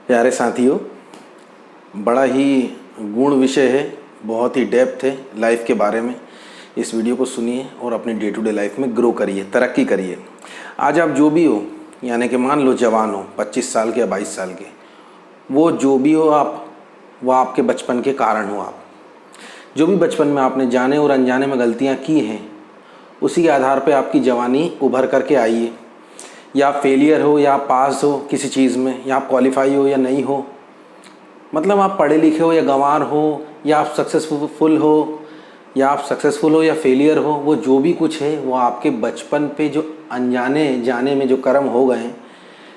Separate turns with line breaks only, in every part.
प्यारे साथियों, बड़ा ही गुण विषय है, बहुत ही डेप्थ है लाइफ के बारे में। इस वीडियो को सुनिए और अपनी डे टू डे लाइफ में ग्रो करिए, तरक्की करिए। आज आप जो भी हो, यानी कि मान लो जवान हो, 25 साल के या 22 साल के, वो जो भी हो आप, वो आपके बचपन के कारण हो। आप जो भी बचपन में आपने जाने और अनजाने में गलतियाँ की हैं, उसी के आधार पर आपकी जवानी उभर करके आई है। या आप फेलियर हो या आप पास हो किसी चीज़ में, या आप क्वालिफाई हो या नहीं हो, मतलब आप पढ़े लिखे हो या गंवार हो, या आप सक्सेसफुल हो या फेलियर हो, वो जो भी कुछ है वो आपके बचपन पे जो अनजाने जाने में जो कर्म हो गए हैं,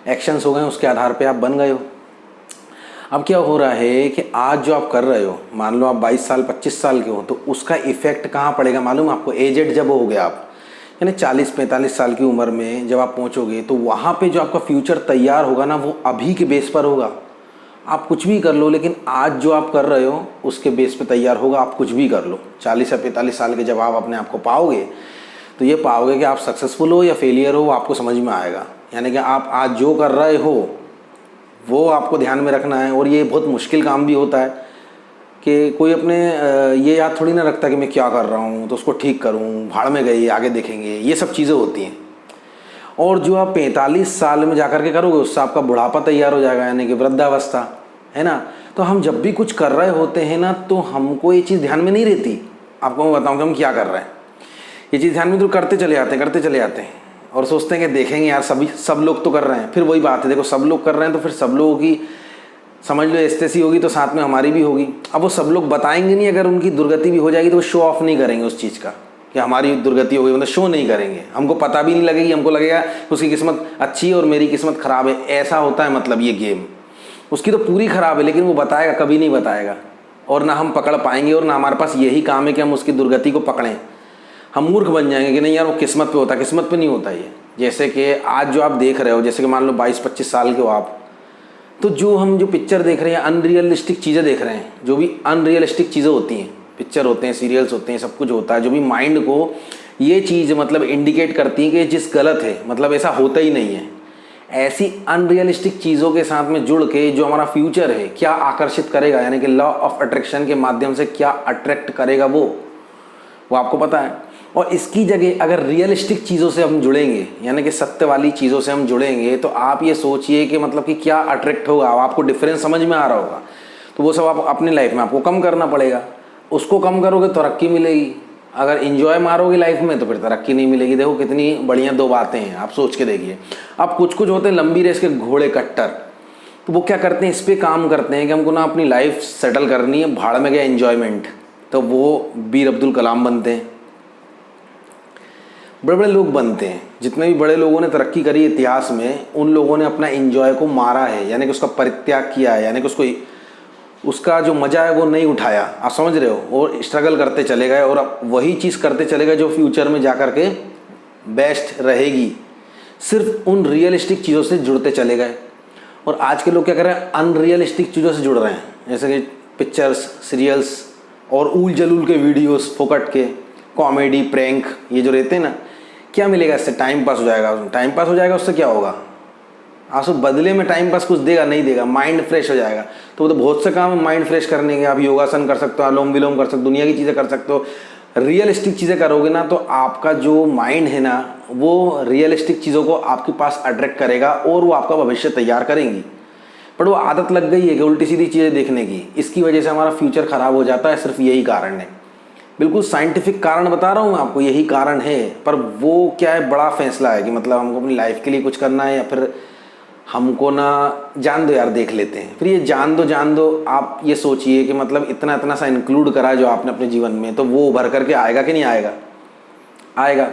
एक्शंस हो गए हैं, उसके आधार पे आप बन गए हो। अब क्या हो रहा है कि आज जो आप कर रहे हो, मान लो आप 22 साल 25 साल के हो, तो उसका इफेक्ट कहाँ पड़ेगा मालूम है आपको? एजेड जब हो गया आप, यानी 40-45 साल की उम्र में जब आप पहुंचोगे, तो वहाँ पे जो आपका फ्यूचर तैयार होगा ना, वो अभी के बेस पर होगा। आप कुछ भी कर लो, लेकिन आज जो आप कर रहे हो उसके बेस पे तैयार होगा। आप कुछ भी कर लो, 40 या 45 साल के जब आप अपने आप को पाओगे, तो ये पाओगे कि आप सक्सेसफुल हो या फेलियर हो, वो आपको समझ में आएगा। यानी कि आप आज जो कर रहे हो वो आपको ध्यान में रखना है। और ये बहुत मुश्किल काम भी होता है कि कोई अपने ये याद थोड़ी ना रखता कि मैं क्या कर रहा हूँ, तो उसको ठीक करूँ, भाड़ में गई, आगे देखेंगे, ये सब चीज़ें होती हैं। और जो आप 45 साल में जाकर के करोगे, उससे आपका बुढ़ापा तैयार हो जाएगा, यानी कि वृद्धावस्था, है ना। तो हम जब भी कुछ कर रहे होते हैं ना, तो हमको ये चीज़ ध्यान में नहीं रहती। आपको मैं बताऊँ कि हम क्या कर रहे हैं, ये चीज़ ध्यान में तो करते चले जाते हैं और सोचते हैं कि देखेंगे यार सब लोग तो कर रहे हैं। फिर वही बात है, देखो सब लोग कर रहे हैं तो फिर सब लोगों की समझ लो एस्तेसी होगी, तो साथ में हमारी भी होगी। अब वो सब लोग बताएंगे नहीं, अगर उनकी दुर्गति भी हो जाएगी तो वो शो ऑफ नहीं करेंगे उस चीज़ का कि हमारी दुर्गति हो गई, मतलब शो नहीं करेंगे। हमको पता भी नहीं लगेगी, हमको लगेगा उसकी किस्मत अच्छी है और मेरी किस्मत ख़राब है। ऐसा होता है, मतलब ये गेम उसकी तो पूरी ख़राब है, लेकिन वो बताएगा कभी नहीं बताएगा, और ना हम पकड़ पाएंगे, और ना हमारे पास यही काम है कि हम उसकी दुर्गति को पकड़ें। हम मूर्ख बन जाएंगे कि नहीं यार वो किस्मत पे होता है, किस्मत पे नहीं होता ये। जैसे कि आज जो आप देख रहे हो, जैसे कि मान लो 22-25 साल के हो आप, तो जो पिक्चर देख रहे हैं, अनरियलिस्टिक चीज़ें देख रहे हैं, जो भी अनरियलिस्टिक चीज़ें होती हैं, पिक्चर होते हैं, सीरियल्स होते हैं, सब कुछ होता है, जो भी माइंड को ये चीज़ मतलब इंडिकेट करती है कि जिस गलत है, मतलब ऐसा होता ही नहीं है। ऐसी अनरियलिस्टिक चीज़ों के साथ में जुड़ के जो हमारा फ्यूचर है क्या आकर्षित करेगा, यानी कि लॉ ऑफ अट्रैक्शन के माध्यम से क्या अट्रैक्ट करेगा वो आपको पता है। और इसकी जगह अगर रियलिस्टिक चीज़ों से हम जुड़ेंगे, यानी कि सत्य वाली चीज़ों से हम जुड़ेंगे, तो आप ये सोचिए कि मतलब कि क्या अट्रैक्ट होगा, आपको डिफरेंस समझ में आ रहा होगा। तो वो सब आप अपनी लाइफ में आपको कम करना पड़ेगा। उसको कम करोगे तो तरक्की मिलेगी, अगर इंजॉय मारोगे लाइफ में तो फिर तरक्की नहीं मिलेगी। देखो कितनी बढ़िया दो बातें हैं, आप सोच के देखिए। अब कुछ होते हैं लंबी रेस के घोड़े कट्टर, तो वो क्या करते हैं, इस पर काम करते हैं कि हमको ना अपनी लाइफ सेटल करनी है, भाड़ में गया एन्जॉयमेंट। तो वो बीर अब्दुल कलाम बनते हैं, बड़े बड़े लोग बनते हैं। जितने भी बड़े लोगों ने तरक्की करी इतिहास में, उन लोगों ने अपना एंजॉय को मारा है, यानी कि उसका परित्याग किया है, यानी कि उसका जो मज़ा है वो नहीं उठाया। आप समझ रहे हो, और स्ट्रगल करते चले गए, और अब वही चीज़ करते चले गए जो फ्यूचर में जा कर के बेस्ट रहेगी। सिर्फ उन रियलिस्टिक चीज़ों से जुड़ते चले गए। और आज के लोग क्या कर रहे हैं, अनरियलिस्टिक चीज़ों से जुड़ रहे हैं, जैसे कि पिक्चर्स, सीरियल्स और ऊल जलूल के वीडियोस, फोकट के, कॉमेडी, प्रैंक, ये जो रहते हैं ना। क्या मिलेगा इससे? टाइम पास हो जाएगा। उससे क्या होगा? आपको बदले में टाइम पास कुछ देगा? नहीं देगा। माइंड फ्रेश हो जाएगा। तो वो तो बहुत से काम है माइंड फ्रेश करने के। आप योगासन कर सकते हो, अनुलोम विलोम कर सकते हो, दुनिया की चीज़ें कर सकते हो। रियलिस्टिक चीज़ें करोगे ना, तो आपका जो माइंड है ना, वो रियलिस्टिक चीज़ों को आपके पास अट्रैक्ट करेगा, और वो आपका भविष्य तैयार करेंगी। पर वो आदत लग गई है कि उल्टी सीधी चीज़ें देखने की, इसकी वजह से हमारा फ्यूचर ख़राब हो जाता है। सिर्फ यही कारण है, बिल्कुल साइंटिफिक कारण बता रहा हूँ मैं आपको, यही कारण है। पर वो क्या है, बड़ा फैसला है कि मतलब हमको अपनी लाइफ के लिए कुछ करना है, या फिर हमको ना जान दो यार, देख लेते हैं। फिर ये जान दो, आप ये सोचिए कि मतलब इतना सा इंक्लूड करा जो आपने अपने जीवन में, तो वो उभर करके आएगा कि नहीं आएगा।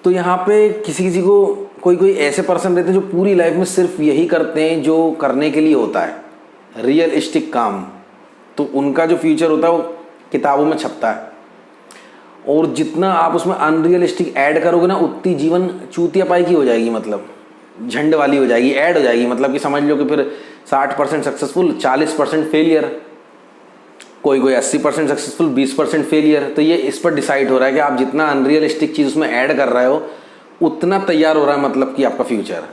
तो यहाँ पे किसी को कोई ऐसे पर्सन रहते हैं जो पूरी लाइफ में सिर्फ यही करते हैं जो करने के लिए होता है, रियलिस्टिक काम। तो उनका जो फ्यूचर होता है वो किताबों में छपता है, और जितना आप उसमें अनरियलिस्टिक ऐड करोगे ना, उतनी जीवन चूतिया पाई की हो जाएगी, मतलब झंड वाली हो जाएगी, ऐड हो जाएगी। मतलब कि समझ लो कि फिर 60% सक्सेसफुल, 40% फेलियर, कोई 80% सक्सेसफुल, 20% फेलियर। तो ये इस पर डिसाइड हो रहा है कि आप जितना अनरियलिस्टिक चीज़ उसमें ऐड कर रहे हो, उतना तैयार हो रहा है, मतलब कि आपका फ्यूचर।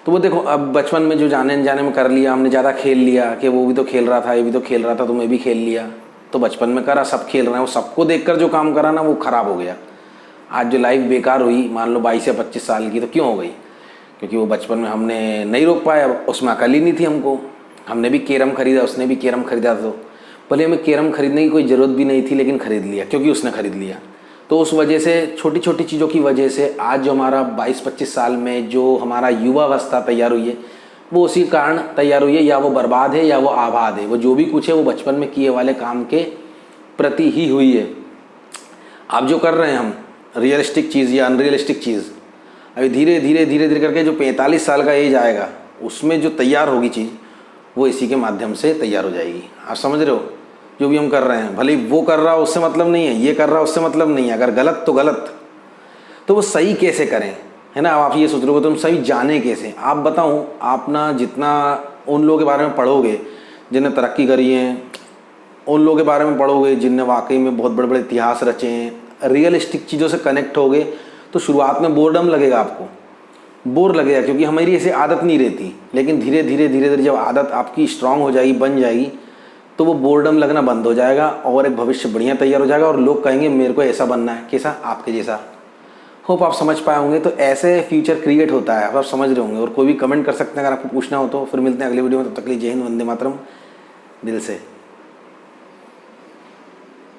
तो तो वो देखो, अब बचपन में जो जाने अनजाने में कर लिया हमने, ज़्यादा खेल लिया कि वो भी तो खेल रहा था, ये भी तो खेल रहा था, तो मैं भी खेल लिया, तो बचपन में करा, सब खेल रहे हैं, वो सबको देखकर जो काम करा ना वो ख़राब हो गया। आज जो लाइफ बेकार हुई, मान लो 22 या 25 साल की, तो क्यों हो गई? क्योंकि वो बचपन में हमने नहीं रोक पाया, उसमें अकल ही नहीं थी हमको। हमने भी कैरम खरीदा, उसने भी कैरम खरीदा, तो भले हमें कैरम खरीदने की कोई ज़रूरत भी नहीं थी, लेकिन ख़रीद लिया क्योंकि उसने ख़रीद लिया। तो उस वजह से, छोटी छोटी चीज़ों की वजह से आज जो हमारा 22-25 साल में जो हमारा युवावस्था तैयार हुई है, वो उसी कारण तैयार हुई है। या वो बर्बाद है या वो आबाद है, वो जो भी कुछ है वो बचपन में किए वाले काम के प्रति ही हुई है। अब जो कर रहे हैं हम, रियलिस्टिक चीज़ या अनरियलिस्टिक चीज़, अभी धीरे धीरे धीरे धीरे करके जो 45 साल का एज आएगा, उसमें जो तैयार होगी चीज़, वो इसी के माध्यम से तैयार हो जाएगी। आप समझ रहे हो? जो भी हम कर रहे हैं, भले वो कर रहा उससे मतलब नहीं है, ये कर रहा उससे मतलब नहीं है, अगर गलत तो गलत, तो वो सही कैसे करें, है ना? अब आप ये सोच रहे हो तुम सही जाने कैसे। आप बताऊं, आप ना जितना उन लोगों के बारे में पढ़ोगे जिन्हें तरक्की करी है, उन लोगों के बारे में पढ़ोगे जिनने वाकई में बहुत बड़े बड़े इतिहास रचे हैं, रियलिस्टिक चीज़ों से कनेक्ट होगे, तो शुरुआत में बोरडम लगेगा, आपको बोर लगेगा क्योंकि हमारी ऐसी आदत नहीं रहती। लेकिन धीरे धीरे धीरे धीरे जब आदत आपकी स्ट्रांग हो जाएगी, बन जाएगी, तो वो बोरडम लगना बंद हो जाएगा और एक भविष्य बढ़िया तैयार हो जाएगा और लोग कहेंगे मेरे को ऐसा बनना है। कैसा? आपके जैसा। होप आप समझ पाए होंगे। तो ऐसे फ्यूचर क्रिएट होता है, आप समझ रहे होंगे। और कोई भी कमेंट कर सकते हैं अगर आपको पूछना हो तो। फिर मिलते हैं अगले वीडियो में, तब तक के लिए जय हिंद, वंदे मातरम, दिल से।